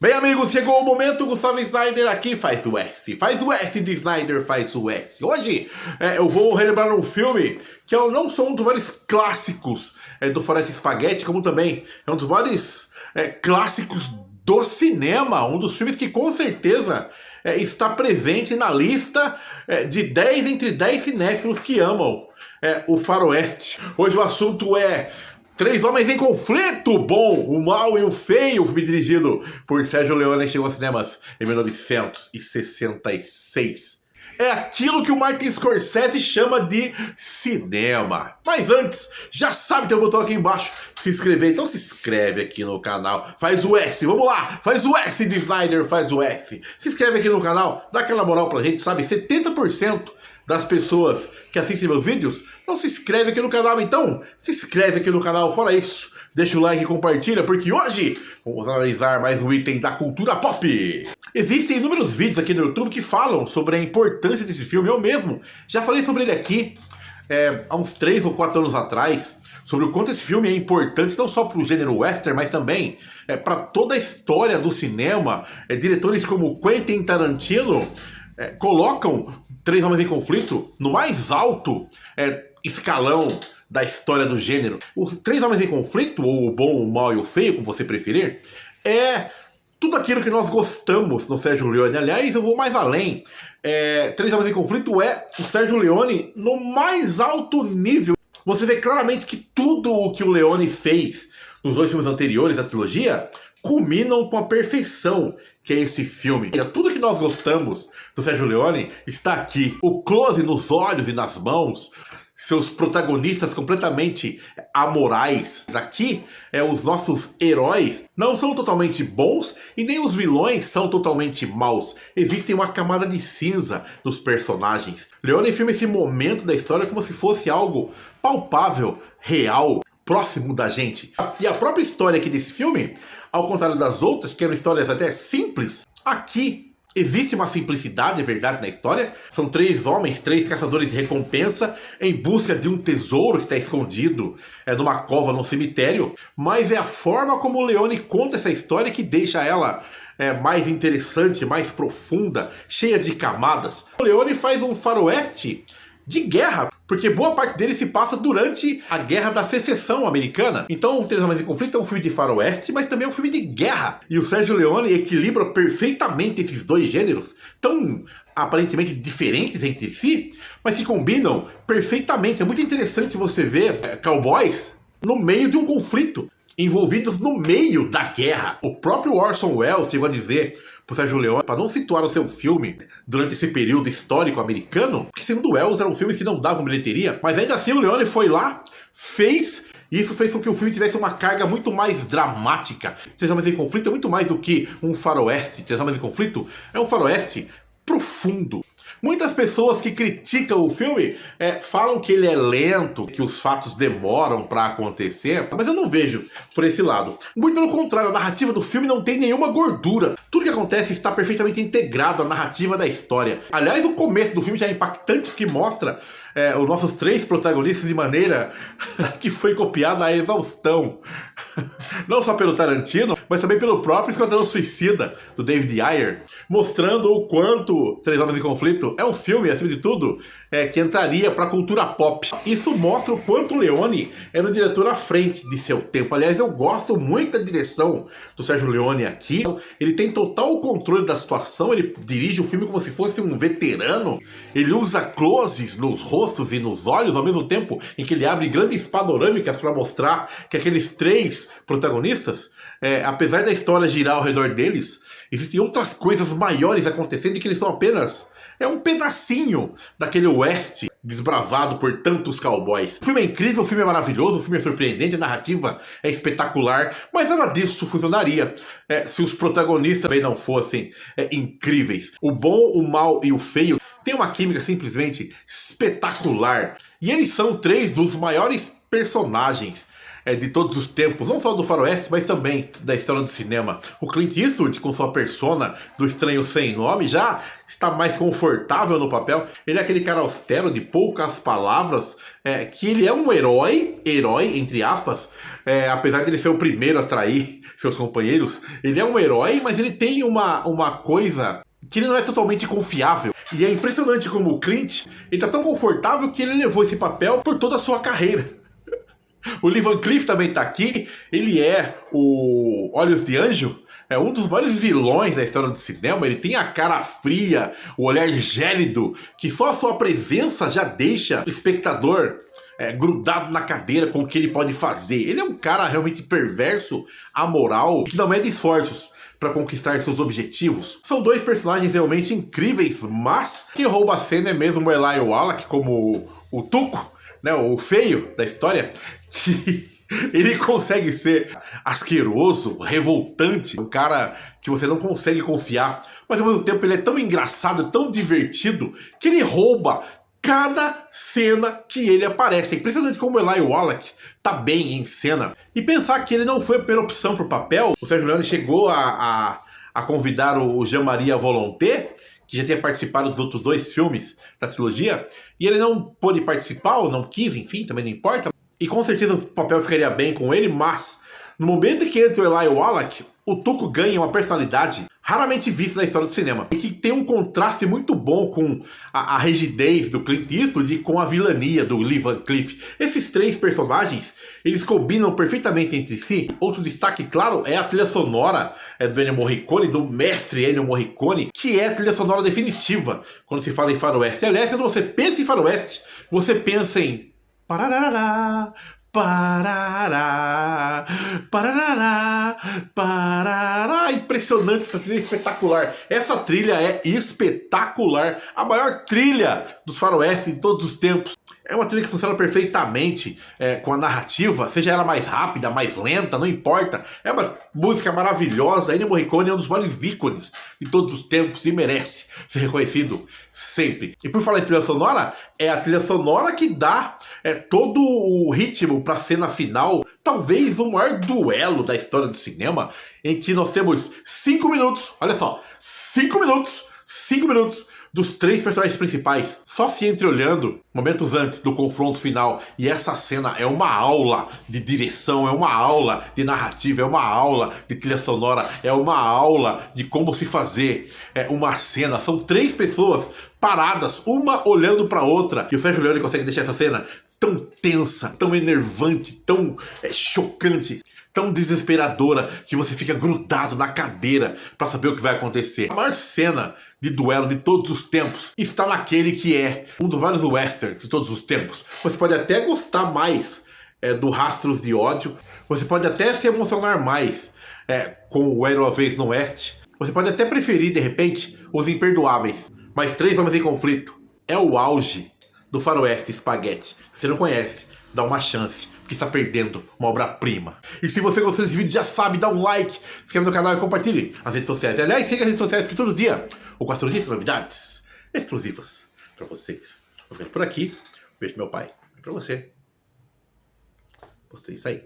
Bem, amigos, chegou o momento. Gustavo Snyder aqui faz o S. Faz o S de Snyder, faz o S. Hoje eu vou relembrar um filme que eu não sou um dos maiores clássicos do Faroeste Spaghetti, como também é um dos maiores clássicos do cinema. Um dos filmes que com certeza está presente na lista de 10 entre 10 cinéfilos que amam o Faroeste. Hoje o assunto é Três Homens em Conflito, o bom, o mal e o feio, filme dirigido por Sergio Leone, chegou aos cinemas em 1966. É aquilo que o Martin Scorsese chama de cinema. Mas antes, já sabe, tem um botão aqui embaixo, se inscrever, então se inscreve aqui no canal, faz o S, vamos lá, faz o S de Snyder, faz o S. Se inscreve aqui no canal, dá aquela moral pra gente, sabe, 70% das pessoas que assistem meus vídeos não se inscreve aqui no canal, então se inscreve aqui no canal. Fora isso, deixa o like e compartilha, porque hoje vamos analisar mais um item da cultura pop. Existem inúmeros vídeos aqui no YouTube que falam sobre a importância desse filme. Eu mesmo já falei sobre ele aqui há uns 3 ou 4 anos atrás, sobre o quanto esse filme é importante não só para o gênero western, mas também para toda a história do cinema. Diretores como Quentin Tarantino colocam Três Homens em Conflito no mais alto escalão da história do gênero. Os Três Homens em Conflito, ou o bom, o mal e o feio, como você preferir, é tudo aquilo que nós gostamos no Sergio Leone. Aliás, eu vou mais além. Três Homens em Conflito é o Sergio Leone no mais alto nível. Você vê claramente que tudo o que o Leone fez nos 2 filmes anteriores da trilogia culminam com a perfeição que é esse filme. Tudo que nós gostamos do Sergio Leone está aqui. O close nos olhos e nas mãos, seus protagonistas completamente amorais. Aqui, os nossos heróis não são totalmente bons e nem os vilões são totalmente maus. Existe uma camada de cinza dos personagens. Leone filma esse momento da história como se fosse algo palpável, real, próximo da gente. E a própria história aqui desse filme, ao contrário das outras, que eram histórias até simples, aqui existe uma simplicidade, é verdade, na história. São 3 homens, 3 caçadores de recompensa em busca de um tesouro que está escondido numa cova, num cemitério. Mas é a forma como o Leone conta essa história que deixa ela mais interessante, mais profunda, cheia de camadas. O Leone faz um faroeste de guerra, porque boa parte dele se passa durante a Guerra da Secessão Americana. Então, Três Homens em Conflito é um filme de faroeste, mas também é um filme de guerra. E o Sergio Leone equilibra perfeitamente esses 2 gêneros, tão aparentemente diferentes entre si, mas que combinam perfeitamente. É muito interessante você ver cowboys no meio de um conflito, envolvidos no meio da guerra. O próprio Orson Welles chegou a dizer pro Sergio Leone para não situar o seu filme durante esse período histórico americano, porque segundo Welles eram filmes que não davam bilheteria, mas ainda assim o Leone foi lá, fez, e isso fez com que o filme tivesse uma carga muito mais dramática. Três Homens em Conflito é muito mais do que um faroeste. Três Homens em Conflito é um faroeste profundo. Muitas pessoas que criticam o filme falam que ele é lento, que os fatos demoram para acontecer, mas eu não vejo por esse lado. Muito pelo contrário, a narrativa do filme não tem nenhuma gordura. Tudo que acontece está perfeitamente integrado à narrativa da história. Aliás, o começo do filme já é impactante, que mostra os nossos 3 protagonistas de maneira que foi copiada à exaustão. Não só pelo Tarantino, mas também pelo próprio Esquadrão Suicida, do David Ayer, mostrando o quanto Três Homens em Conflito é um filme, acima de tudo, que entraria para a cultura pop. Isso mostra o quanto o Leone era um diretor à frente de seu tempo. Aliás, eu gosto muito da direção do Sergio Leone aqui. Ele tem total controle da situação, ele dirige o filme como se fosse um veterano. Ele usa closes nos rostos e nos olhos, ao mesmo tempo em que ele abre grandes panorâmicas para mostrar que aqueles 3 protagonistas, apesar da história girar ao redor deles, existem outras coisas maiores acontecendo e que eles são apenas um pedacinho daquele oeste desbravado por tantos cowboys. O filme é incrível, o filme é maravilhoso, o filme é surpreendente, a narrativa é espetacular, mas nada disso funcionaria se os protagonistas também não fossem incríveis. O bom, o mal e o feio têm uma química simplesmente espetacular. E eles são 3 dos maiores personagens de todos os tempos, não só do faroeste, mas também da história do cinema. O Clint Eastwood, com sua persona do estranho sem nome, já está mais confortável no papel. Ele é aquele cara austero, de poucas palavras, que ele é um herói, entre aspas, apesar de ele ser o primeiro a trair seus companheiros. Ele é um herói, mas ele tem uma coisa que ele não é totalmente confiável. E é impressionante como o Clint, ele tá tão confortável que ele levou esse papel por toda a sua carreira. O Lee Van Cleef também tá aqui, ele é o Olhos de Anjo, é um dos maiores vilões da história do cinema. Ele tem a cara fria, o olhar gélido, que só a sua presença já deixa o espectador grudado na cadeira com o que ele pode fazer. Ele é um cara realmente perverso, amoral, que não mede esforços para conquistar seus objetivos. São dois personagens realmente incríveis, mas quem rouba a cena é mesmo o Eli Wallach, como o Tuco, né, o feio da história, que ele consegue ser asqueroso, revoltante, um cara que você não consegue confiar, mas ao mesmo tempo ele é tão engraçado, tão divertido, que ele rouba cada cena que ele aparece. É impressionante como o Eli Wallach tá bem em cena. E pensar que ele não foi a primeira opção pro papel. O Sergio Leone chegou a convidar o Jean-Marie Volonté, que já tinha participado dos outros 2 filmes da trilogia, e ele não pôde participar, ou não quis, enfim, também não importa. E com certeza o papel ficaria bem com ele, mas no momento em que entra o Eli Wallach, o Tuco ganha uma personalidade raramente vista na história do cinema, e que tem um contraste muito bom com a rigidez do Clint Eastwood e com a vilania do Lee Van Cleef. Esses 3 personagens, eles combinam perfeitamente entre si. Outro destaque, claro, é a trilha sonora do Ennio Morricone, do mestre Ennio Morricone, que é a trilha sonora definitiva quando se fala em faroeste. Aliás, quando você pensa em faroeste, você pensa em parará, parará, parará, parará. Impressionante, essa trilha é espetacular. Essa trilha é espetacular. A maior trilha dos faroeste de todos os tempos. É uma trilha que funciona perfeitamente com a narrativa, seja ela mais rápida, mais lenta, não importa. É uma música maravilhosa. Ennio Morricone é um dos maiores ícones de todos os tempos e merece ser reconhecido sempre. E por falar em trilha sonora, é a trilha sonora que dá todo o ritmo para a cena final, talvez o maior duelo da história do cinema, em que nós temos 5 minutos, olha só, 5 minutos dos 3 personagens principais só se entreolhando momentos antes do confronto final. E essa cena é uma aula de direção, é uma aula de narrativa, é uma aula de trilha sonora, é uma aula de como se fazer uma cena. São 3 pessoas paradas, uma olhando para outra, e o Sergio Leone consegue deixar essa cena tão tensa, tão enervante, tão chocante, tão desesperadora, que você fica grudado na cadeira para saber o que vai acontecer. A maior cena de duelo de todos os tempos está naquele que é um dos vários westerns de todos os tempos. Você pode até gostar mais do Rastros de Ódio, você pode até se emocionar mais com o Era uma Vez no Oeste, você pode até preferir, de repente, Os Imperdoáveis, mas Três Homens em Conflito é o auge do faroeste espaguete. Se você não conhece, dá uma chance, porque está perdendo uma obra-prima. E se você gostou desse vídeo, já sabe, dá um like, se inscreve no canal e compartilhe as redes sociais. Aliás, siga as redes sociais, porque todo dia o Quatro Dias tem novidades exclusivas para vocês. Vou ficando por aqui. Beijo, meu pai. E para você. Postei isso aí.